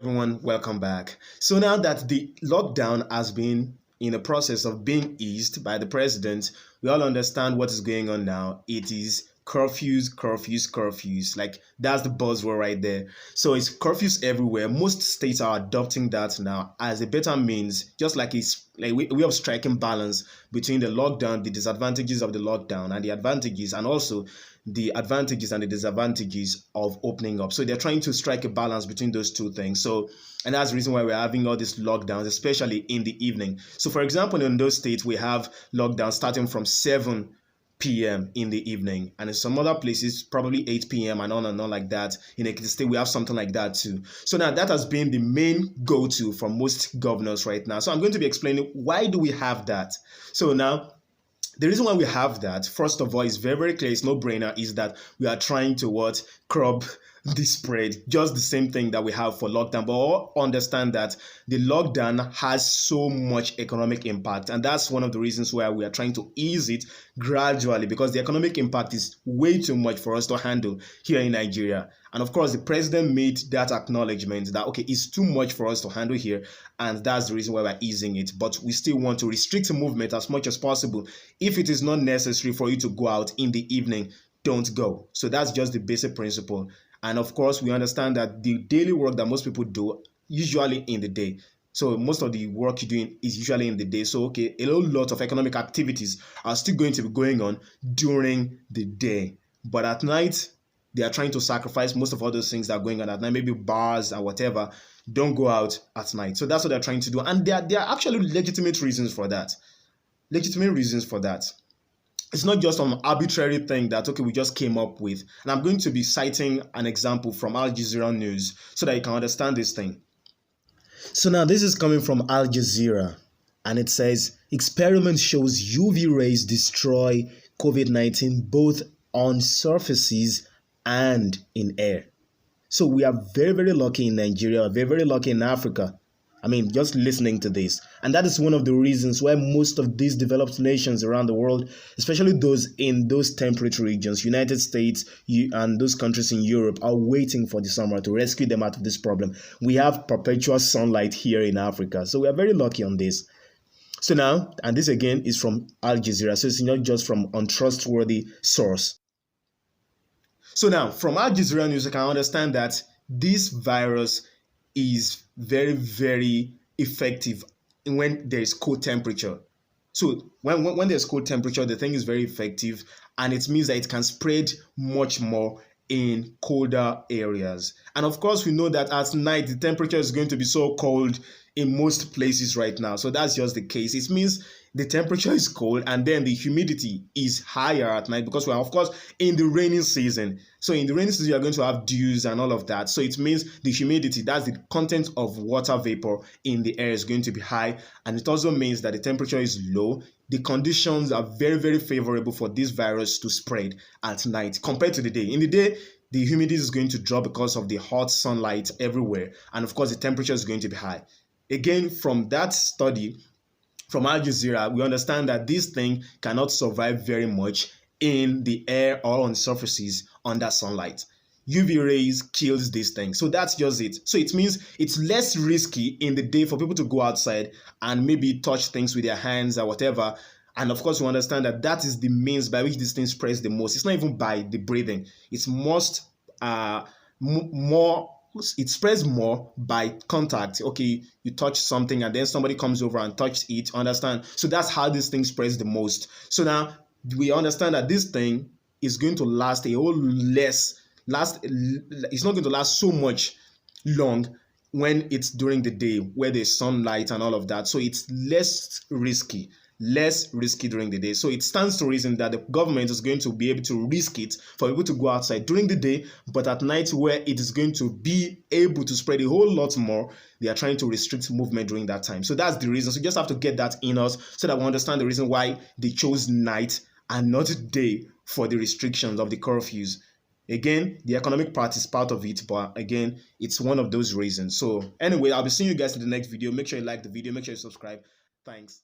Everyone, welcome back. So now that the lockdown has been in the process of being eased by the president, we all understand what is going on now. It is curfews, curfews, curfews. Like that's the buzzword right there. So it's curfews everywhere. Most states are adopting that now as a better means, just like it's like we have striking balance between the lockdown, the disadvantages of the lockdown, and the advantages, and also the advantages and the disadvantages of opening up. So they're trying to strike a balance between those two things. So, and that's the reason why we're having all these lockdowns, especially in the evening. So, for example, in those states, we have lockdowns starting from 7 p.m. in the evening, and in some other places, probably 8 p.m. and on like that. In Ekiti State, we have something like that too. So now that has been the main go-to for most governors right now. So I'm going to be explaining why do we have that. So now, the reason why we have that, first of all, is very, very clear. It's no brainer. Is that we are trying to curb the spread. Just the same thing that we have for lockdown. But all understand that the lockdown has so much economic impact, and that's one of the reasons why we are trying to ease it gradually, because the economic impact is way too much for us to handle here in Nigeria. And of course, the president made that acknowledgement that, okay, it's too much for us to handle here. And that's the reason why we're easing it. But we still want to restrict movement as much as possible. If it is not necessary for you to go out in the evening, don't go. So that's just the basic principle. And of course, we understand that the daily work that most people do, usually in the day. So most of the work you're doing is usually in the day. So, okay, a whole lot of economic activities are still going to be going on during the day. But at night, they are trying to sacrifice most of all those things that are going on at night, maybe bars and whatever. Don't go out at night. So that's what they're trying to do. And there are actually legitimate reasons for that. Legitimate reasons for that. It's not just an arbitrary thing that, okay, we just came up with. And I'm going to be citing an example from Al Jazeera News so that you can understand this thing. So now this is coming from Al Jazeera, and it says, experiment shows UV rays destroy COVID-19 both on surfaces and in air. So we are very, very lucky in Nigeria, very, very lucky in Africa. I mean, just listening to this. And that is one of the reasons why most of these developed nations around the world, especially those in those temperate regions, United States and those countries in Europe, are waiting for the summer to rescue them out of this problem. We have perpetual sunlight here in Africa. So we are very lucky on this. So now, and this again is from Al Jazeera, so it's not just from untrustworthy source. So now, from Al Jazeera News, you can understand that this virus is very, very effective when there is cold temperature. So when there's cold temperature, the thing is very effective, and it means that it can spread much more in colder areas. And of course, we know that at night, the temperature is going to be so cold in most places right now. So that's just the case. It means the temperature is cold, and then the humidity is higher at night because we're, of course, in the rainy season. So in the rainy season, you're going to have dews and all of that. So it means the humidity, that's the content of water vapor in the air, is going to be high. And it also means that the temperature is low. The conditions are very, very favorable for this virus to spread at night compared to the day. In the day, the humidity is going to drop because of the hot sunlight everywhere. And of course, the temperature is going to be high. Again, from that study, from Al Jazeera, we understand that this thing cannot survive very much in the air or on surfaces under sunlight. UV rays kills this thing. So that's just it. So it means it's less risky in the day for people to go outside and maybe touch things with their hands or whatever. And of course, we understand that that is the means by which this thing spreads the most. It's not even by the breathing. It's it spreads more by contact. Okay, you touch something and then somebody comes over and touches it, understand? So that's how this thing spreads the most. So now we understand that this thing is going to last a whole it's not going to last so much long when it's during the day where there's sunlight and all of that. So it's less risky during the day. So it stands to reason that the government is going to be able to risk it for people to go outside during the day, but at night where it is going to be able to spread a whole lot more, they are trying to restrict movement during that time. So that's the reason. So you just have to get that in us so that we understand the reason why they chose night and not day for the restrictions of the curfews. Again, the economic part is part of it, but again, it's one of those reasons. So anyway, I'll be seeing you guys in the next video. Make sure you like the video, make sure you subscribe. Thanks.